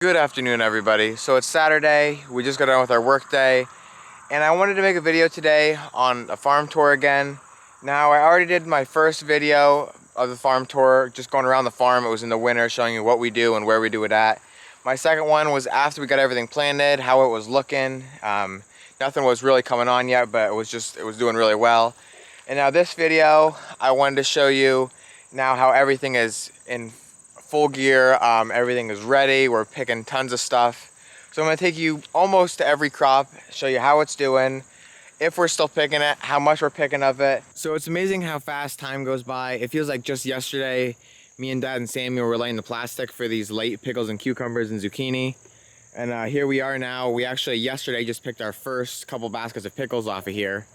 Good afternoon, everybody. So it's Saturday, we just got done with our work day, and I wanted to make a video today on a farm tour again. Now, I already did my first video of the farm tour, just going around the farm. It was in the winter, showing you what we do and where we do it at. My second one was after we got everything planted, how it was looking. Nothing was really coming on yet, but it was doing really well. And now this video, I wanted to show you now how everything is in full gear. Everything is ready. We're picking tons of stuff. So I'm going to take you almost to every crop, show you how it's doing, if we're still picking it, how much we're picking of it. So it's amazing how fast time goes by. It feels like just yesterday, me and Dad and Samuel were laying the plastic for these late pickles and cucumbers and zucchini. And here we are now. We actually yesterday just picked our first couple baskets of pickles off of here.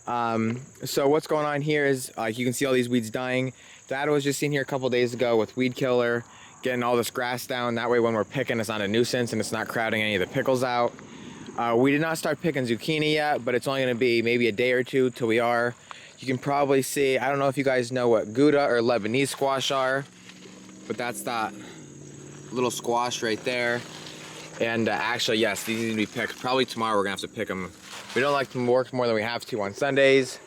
So what's going on here is you can see all these weeds dying. Dad was just in here a couple days ago with weed killer, getting all this grass down. That way when we're picking, it's not a nuisance and it's not crowding any of the pickles out. We did not start picking zucchini yet, but it's only going to be maybe a day or two till we are. You can probably see, I don't know if you guys know what Gouda or Lebanese squash are, but that's that little squash right there. And actually, yes, these need to be picked. Probably tomorrow we're going to have to pick them. We don't like to work more than we have to on Sundays,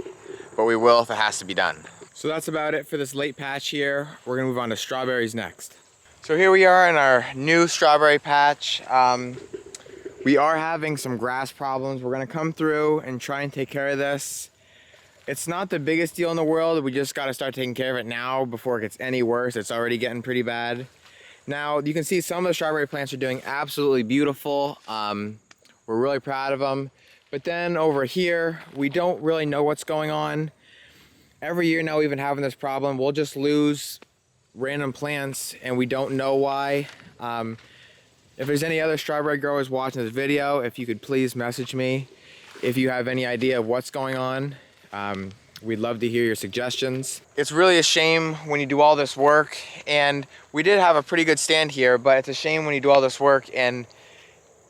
but we will if it has to be done. So that's about it for this late patch here. We're gonna move on to strawberries next. So here we are in our new strawberry patch. We are having some grass problems. We're gonna come through and try and take care of this. It's not the biggest deal in the world. We just gotta start taking care of it now before it gets any worse. It's already getting pretty bad. Now, you can see some of the strawberry plants are doing absolutely beautiful. We're really proud of them. But then over here, we don't really know what's going on. Every year now we've been having this problem. We'll just lose random plants and we don't know why. If there's any other strawberry growers watching this video, if you could please message me if you have any idea of what's going on. We'd love to hear your suggestions. It's really a shame when you do all this work, and we did have a pretty good stand here, but it's a shame when you do all this work and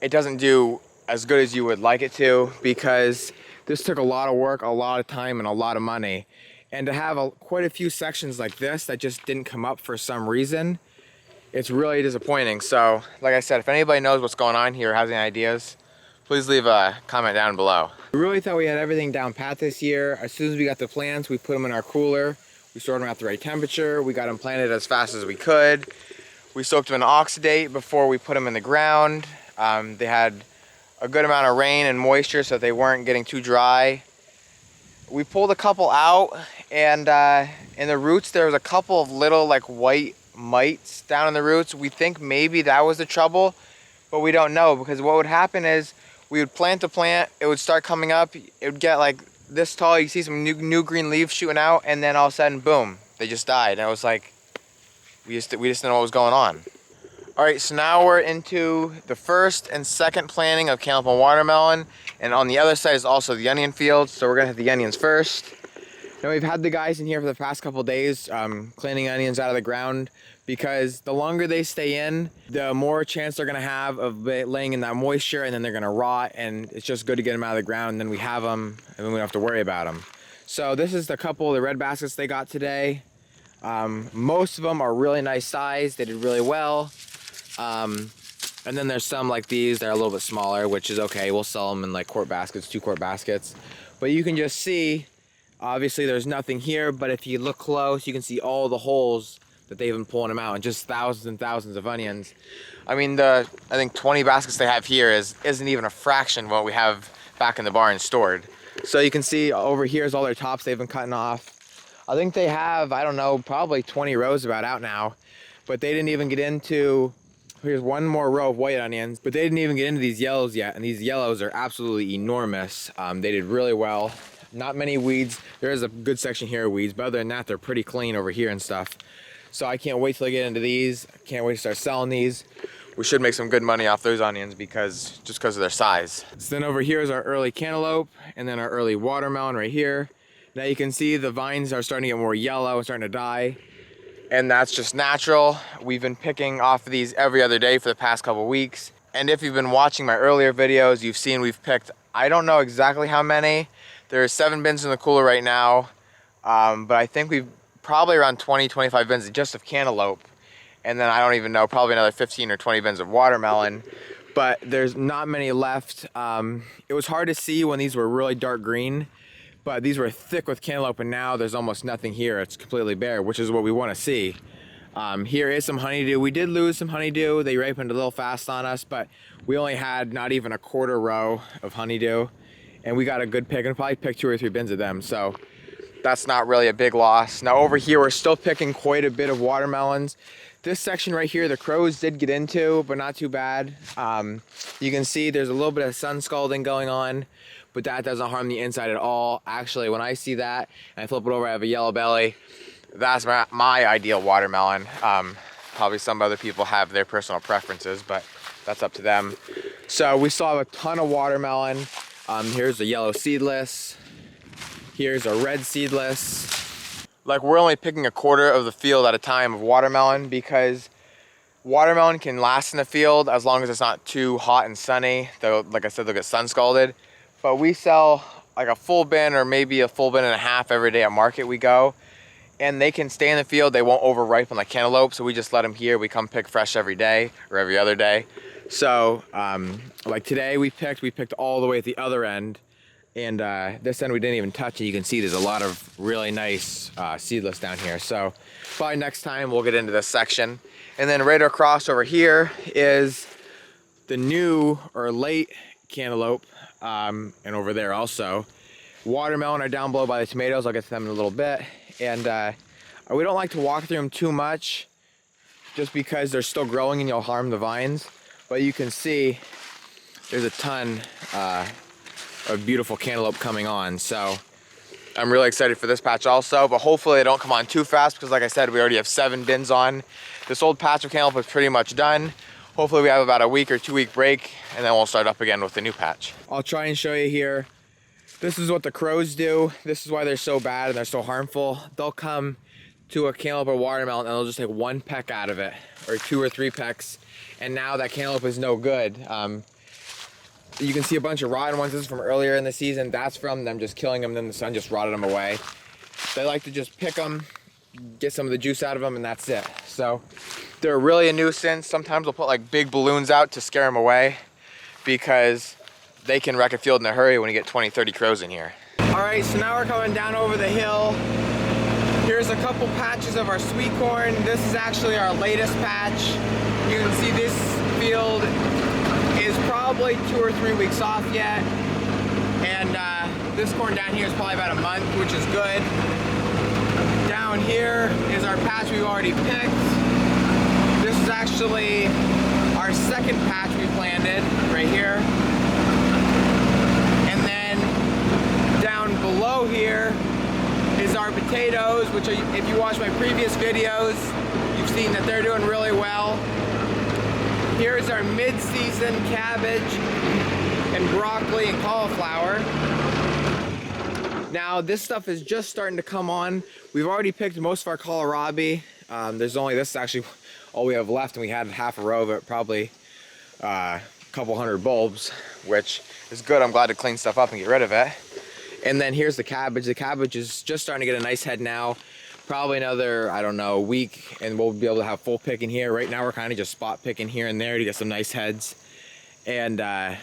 it doesn't do as good as you would like it to, because this took a lot of work, a lot of time, and a lot of money. And to have quite a few sections like this that just didn't come up for some reason, it's really disappointing. So, like I said, if anybody knows what's going on here or has any ideas, please leave a comment down below. We really thought we had everything down pat this year. As soon as we got the plants, we put them in our cooler. We stored them at the right temperature. We got them planted as fast as we could. We soaked them in oxidate before we put them in the ground. They had a good amount of rain and moisture so that they weren't getting too dry. We pulled a couple out, and in the roots there was a couple of little like white mites down in the roots. We think maybe that was the trouble, but we don't know, because what would happen is we would plant the plant, it would start coming up, it would get like this tall, you see some new green leaves shooting out, and then all of a sudden, boom, they just died. And it was like, we just didn't know what was going on. All right, so now we're into the first and second planting of cantaloupe and watermelon, and on the other side is also the onion field, so we're gonna have the onions first. Now we've had the guys in here for the past couple days cleaning onions out of the ground, because the longer they stay in, the more chance they're gonna have of laying in that moisture, and then they're gonna rot, and it's just good to get them out of the ground, and then we have them, and then we don't have to worry about them. So this is the couple of the red baskets they got today. Most of them are really nice size, they did really well. And then there's some like these that are a little bit smaller, which is okay. We'll sell them in like quart baskets, 2-quart baskets. But you can just see, obviously there's nothing here, but if you look close, you can see all the holes that they've been pulling them out, and just thousands and thousands of onions. I mean, I think 20 baskets they have here isn't even a fraction of what we have back in the barn stored. So you can see over here is all their tops they've been cutting off. I think they have, I don't know, probably 20 rows about out now, but they didn't even get into, here's one more row of white onions, but they didn't even get into these yellows yet, and these yellows are absolutely enormous. They did really well. Not many weeds. There is a good section here of weeds, but other than that, they're pretty clean over here and stuff. So I can't wait till I get into these. I can't wait to start selling these. We should make some good money off those onions just because of their size. So then over here is our early cantaloupe, and then our early watermelon right here. Now you can see the vines are starting to get more yellow and starting to die. And that's just natural. We've been picking off of these every other day for the past couple weeks. And if you've been watching my earlier videos, you've seen we've picked, I don't know exactly how many. There's 7 bins in the cooler right now, but I think we've probably around 20, 25 bins just of cantaloupe. and then I don't even know, probably another 15 or 20 bins of watermelon. But there's not many left. It was hard to see when these were really dark green, but these were thick with cantaloupe, and now there's almost nothing here. It's completely bare, which is what we want to see. Here is some honeydew. We did lose some honeydew. They ripened a little fast on us, but we only had not even a quarter row of honeydew, and we got a good pick, and probably picked 2 or 3 bins of them. So that's not really a big loss. Now over here, we're still picking quite a bit of watermelons. This section right here, the crows did get into, but not too bad. You can see there's a little bit of sun scalding going on, but that doesn't harm the inside at all. Actually, when I see that and I flip it over, I have a yellow belly. That's my ideal watermelon. Probably some other people have their personal preferences, but that's up to them. So we still have a ton of watermelon. Here's a yellow seedless. Here's a red seedless. Like, we're only picking a quarter of the field at a time of watermelon, because watermelon can last in the field as long as it's not too hot and sunny. Though, like I said, they'll get sun scalded. But we sell like a full bin or maybe a full bin and a half every day at market we go. And they can stay in the field. They won't over ripen like cantaloupe. So we just let them here. We come pick fresh every day or every other day. So like today we picked all the way at the other end. And this end we didn't even touch, and you can see there's a lot of really nice seedless down here. So probably next time we'll get into this section. And then right across over here is the new or late cantaloupe, and over there also. Watermelon are down below by the tomatoes. I'll get to them in a little bit. And we don't like to walk through them too much, just because they're still growing and you'll harm the vines. But you can see there's a ton of beautiful cantaloupe coming on. So I'm really excited for this patch also, but hopefully they don't come on too fast, because like I said, we already have 7 bins on. This old patch of cantaloupe is pretty much done. Hopefully we have about a week or 2 week break, and then we'll start up again with the new patch. I'll try and show you here. This is what the crows do. This is why they're so bad and they're so harmful. They'll come to a cantaloupe or watermelon and they'll just take 1 peck out of it, or 2 or 3 pecks, and now that cantaloupe is no good. You can see a bunch of rotten ones. This is from earlier in the season. That's from them just killing them, then the sun just rotted them away. They like to just pick them, get some of the juice out of them, and that's it. So they're really a nuisance. Sometimes we'll put like big balloons out to scare them away, because they can wreck a field in a hurry when you get 20, 30 crows in here. All right, so now we're coming down over the hill. Here's a couple patches of our sweet corn. This is actually our latest patch. You can see this field is probably 2 or 3 weeks off yet. And this corn down here is probably about a month, which is good. Down here is our patch we've already picked. This is actually our second patch we planted right here. And then down below here is our potatoes, which are, if you watch my previous videos, you've seen that they're doing really well. Here's our mid-season cabbage and broccoli and cauliflower. Now this stuff is just starting to come on. We've already picked most of our kohlrabi. There's only, this is actually all we have left, and we had half a row of it, probably a couple hundred bulbs, which is good. I'm glad to clean stuff up and get rid of it. And then here's the cabbage. The cabbage is just starting to get a nice head now. Probably another, I don't know, week, and we'll be able to have full picking here. Right now we're kind of just spot picking here and there to get some nice heads. And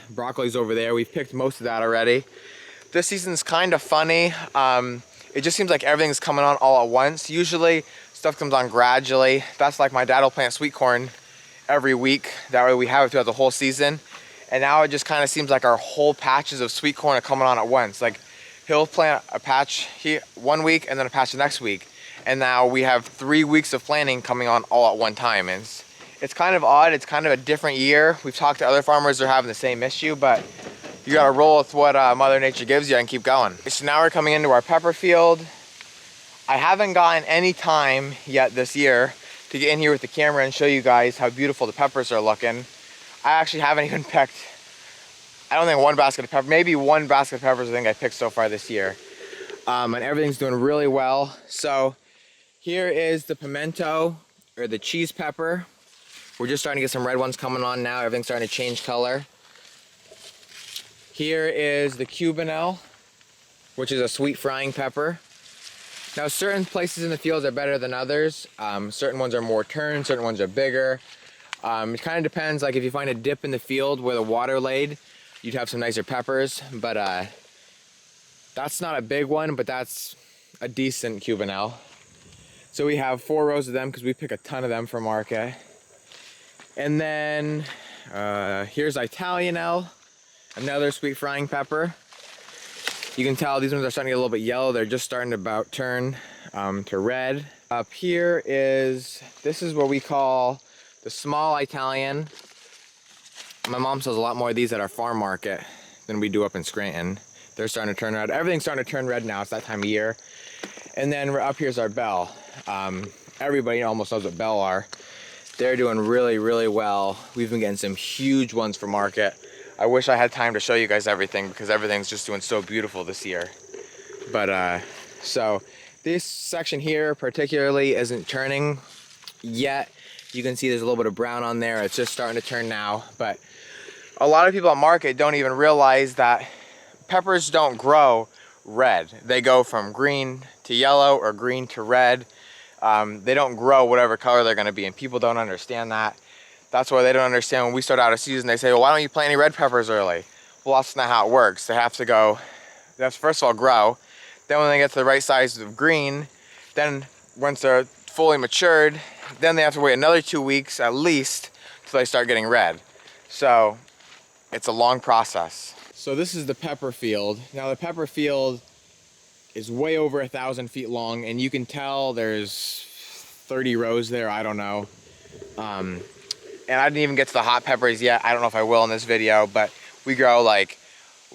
broccoli's over there. We've picked most of that already. This season's kind of funny. It just seems like everything's coming on all at once. Usually stuff comes on gradually. That's like my dad will plant sweet corn every week. That way we have it throughout the whole season. And now it just kind of seems like our whole patches of sweet corn are coming on at once. Like, he'll plant a patch here 1 week and then a patch the next week. And now we have 3 weeks of planting coming on all at one time. And it's kind of odd. It's kind of a different year. We've talked to other farmers that are having the same issue, but you gotta roll with what Mother Nature gives you and keep going. So now we're coming into our pepper field. I haven't gotten any time yet this year to get in here with the camera and show you guys how beautiful the peppers are looking. I actually haven't even picked, I don't think 1 basket of peppers, maybe 1 basket of peppers I think I picked so far this year. And everything's doing really well. So here is the pimento, or the cheese pepper. We're just starting to get some red ones coming on now. Everything's starting to change color. Here is the cubanelle, which is a sweet frying pepper. Now, certain places in the fields are better than others. Certain ones are more turned, certain ones are bigger. It kind of depends, like if you find a dip in the field where the water laid, you'd have some nicer peppers, but that's not a big one, but that's a decent Cubanelle. So we have 4 rows of them because we pick a ton of them for market. And then here's Italianelle, another sweet frying pepper. You can tell these ones are starting to get a little bit yellow. They're just starting to about turn to red. Up here this is what we call the small Italian. My mom sells a lot more of these at our farm market than we do up in Scranton. They're starting to turn red. Everything's starting to turn red now. It's that time of year. And then up here's our bell. Everybody almost knows what bell are. They're doing really, really well. We've been getting some huge ones for market. I wish I had time to show you guys everything because everything's just doing so beautiful this year. But so this section here particularly isn't turning yet. You can see there's a little bit of brown on there. It's just starting to turn now. But a lot of people at market don't even realize that peppers don't grow red. They go from green to yellow or green to red. They don't grow whatever color they're going to be, and people don't understand that. That's why they don't understand when we start out a season. They say, well, why don't you plant any red peppers early? Well, that's not how it works. They have to first of all grow. Then when they get to the right size of green, then once they're fully matured, then they have to wait another 2 weeks at least till they start getting red. So it's a long process. So this is the pepper field. Now the pepper field is way over 1,000 feet long, and you can tell there's 30 rows there, I don't know. And I didn't even get to the hot peppers yet. I don't know if I will in this video, but we grow like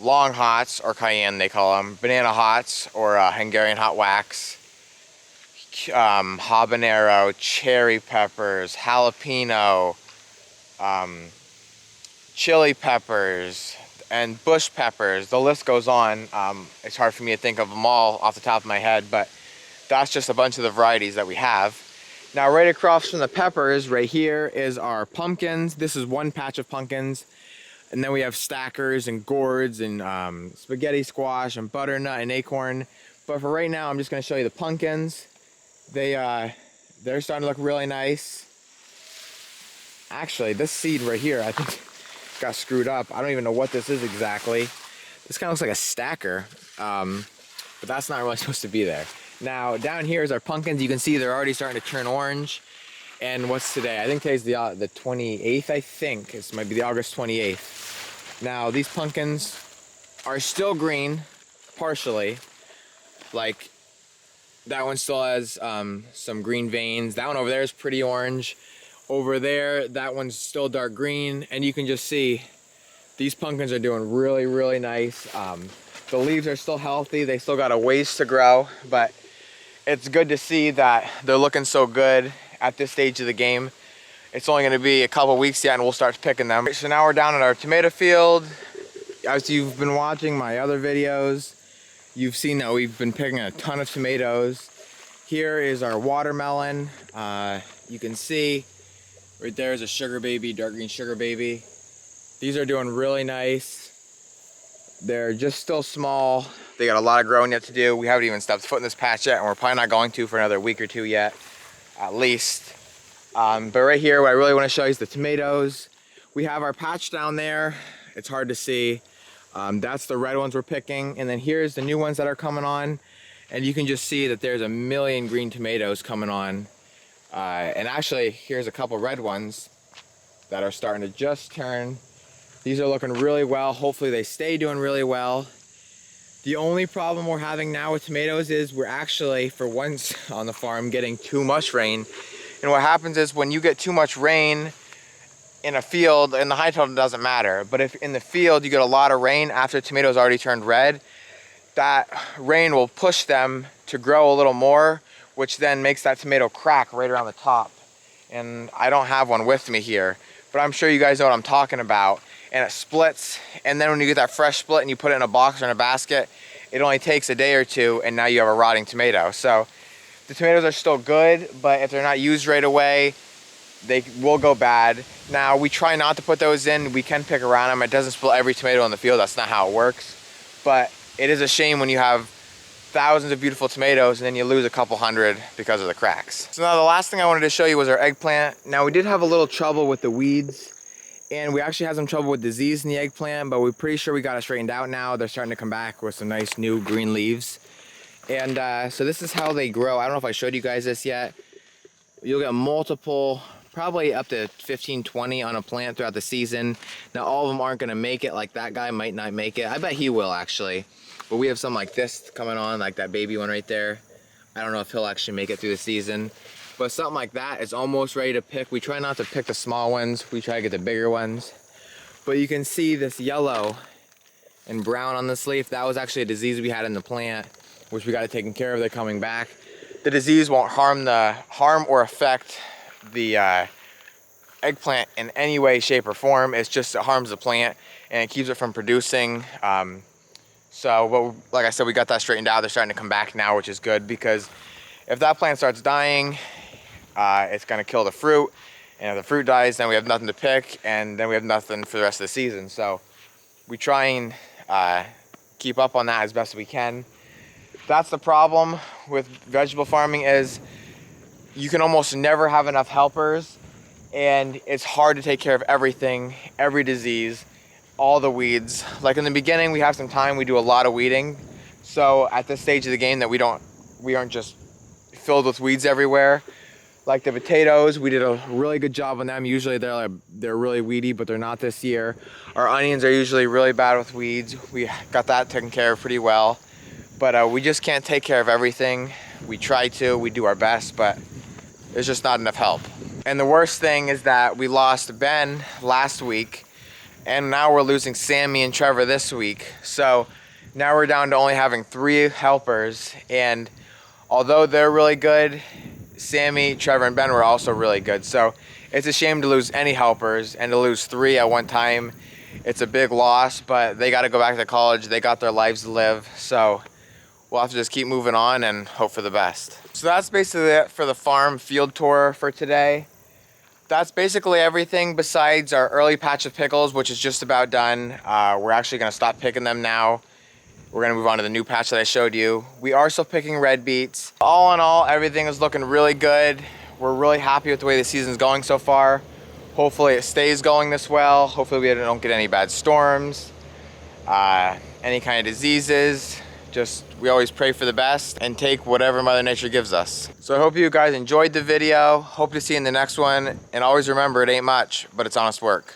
long hots, or cayenne they call them, banana hots, or Hungarian hot wax, habanero, cherry peppers, jalapeno, chili peppers, and bush peppers. The list goes on. It's hard for me to think of them all off the top of my head, but that's just a bunch of the varieties that we have. Now right across from the peppers, right here is our pumpkins. This is one patch of pumpkins. And then we have stackers and gourds and spaghetti squash and butternut and acorn. But for right now, I'm just gonna show you the pumpkins. They're starting to look really nice. Actually, this seed right here, I think got screwed up. I don't even know what this is exactly. This kind of looks like a stacker, but that's not really supposed to be there. Now down here is our pumpkins. You can see they're already starting to turn orange. And what's today? I think today's the 28th, I think. It might be the August 28th. Now these pumpkins are still green, partially. Like that one still has some green veins. That one over there is pretty orange. Over there, that one's still dark green. And you can just see these pumpkins are doing really, really nice. The leaves are still healthy. They still got a ways to grow, but it's good to see that they're looking so good at this stage of the game. It's only gonna be a couple weeks yet and we'll start picking them. So now we're down at our tomato field. As you've been watching my other videos, you've seen that we've been picking a ton of tomatoes. Here is our watermelon. You can see right there is a sugar baby, dark green sugar baby. These are doing really nice. They're just still small. They got a lot of growing yet to do. We haven't even stepped foot in this patch yet, and we're probably not going to for another week or two yet, at least. But right here, what I really want to show you is the tomatoes. We have our patch down there. It's hard to see. That's the red ones we're picking. And then here's the new ones that are coming on. And you can just see that there's a million green tomatoes coming on. And actually, here's a couple red ones that are starting to just turn. These are looking really well. Hopefully they stay doing really well. The only problem we're having now with tomatoes is we're actually, for once on the farm, getting too much rain. And what happens is when you get too much rain in a field, in the high total doesn't matter, but if in the field you get a lot of rain after tomatoes already turned red, that rain will push them to grow a little more, which then makes that tomato crack right around the top. And I don't have one with me here, but I'm sure you guys know what I'm talking about. And it splits, and then when you get that fresh split and you put it in a box or in a basket, it only takes a day or two and now you have a rotting tomato. So the tomatoes are still good, but if they're not used right away, they will go bad. Now we try not to put those in. We can pick around them. It doesn't split every tomato in the field. That's not how it works. But it is a shame when you have thousands of beautiful tomatoes, and then you lose a couple hundred because of the cracks. So now the last thing I wanted to show you was our eggplant. Now we did have a little trouble with the weeds, and we actually had some trouble with disease in the eggplant, but we're pretty sure we got it straightened out now. They're starting to come back with some nice new green leaves. And so this is how they grow. I don't know if I showed you guys this yet. You'll get multiple, probably up to 15, 20 on a plant throughout the season. Now all of them aren't gonna make it, like that guy might not make it. I bet he will actually. But we have some like this coming on, like that baby one right there. I don't know if he'll actually make it through the season. But something like that is almost ready to pick. We try not to pick the small ones. We try to get the bigger ones. But you can see this yellow and brown on this leaf. That was actually a disease we had in the plant, which we got it taken care of. They're coming back. The disease won't harm or affect the eggplant in any way, shape, or form. It's just, it harms the plant and it keeps it from producing. But like I said, we got that straightened out. They're starting to come back now, which is good, because if that plant starts dying, it's gonna kill the fruit. And if the fruit dies, then we have nothing to pick, and then we have nothing for the rest of the season. So we try and keep up on that as best we can. That's the problem with vegetable farming, is you can almost never have enough helpers, and it's hard to take care of everything, every disease, all the weeds. Like in the beginning, we have some time, we do a lot of weeding. So at this stage of the game that we aren't just filled with weeds everywhere. Like the potatoes, we did a really good job on them. Usually they're really weedy, but they're not this year. Our onions are usually really bad with weeds. We got that taken care of pretty well. But we just can't take care of everything. We try to, we do our best, but there's just not enough help. And the worst thing is that we lost Ben last week, and now we're losing Sammy and Trevor this week. So now we're down to only having 3 helpers, and although they're really good, Sammy, Trevor, and Ben were also really good. So it's a shame to lose any helpers, and to lose 3 at one time, it's a big loss, but they got to go back to college. They got their lives to live. So we'll have to just keep moving on and hope for the best. So that's basically it for the farm field tour for today. That's basically everything besides our early patch of pickles, which is just about done. We're actually gonna stop picking them now. We're gonna move on to the new patch that I showed you. We are still picking red beets. All in all, everything is looking really good. We're really happy with the way the season's going so far. Hopefully it stays going this well. Hopefully we don't get any bad storms, any kind of diseases. Just, we always pray for the best and take whatever Mother Nature gives us. So I hope you guys enjoyed the video. Hope to see you in the next one. And always remember, it ain't much, but it's honest work.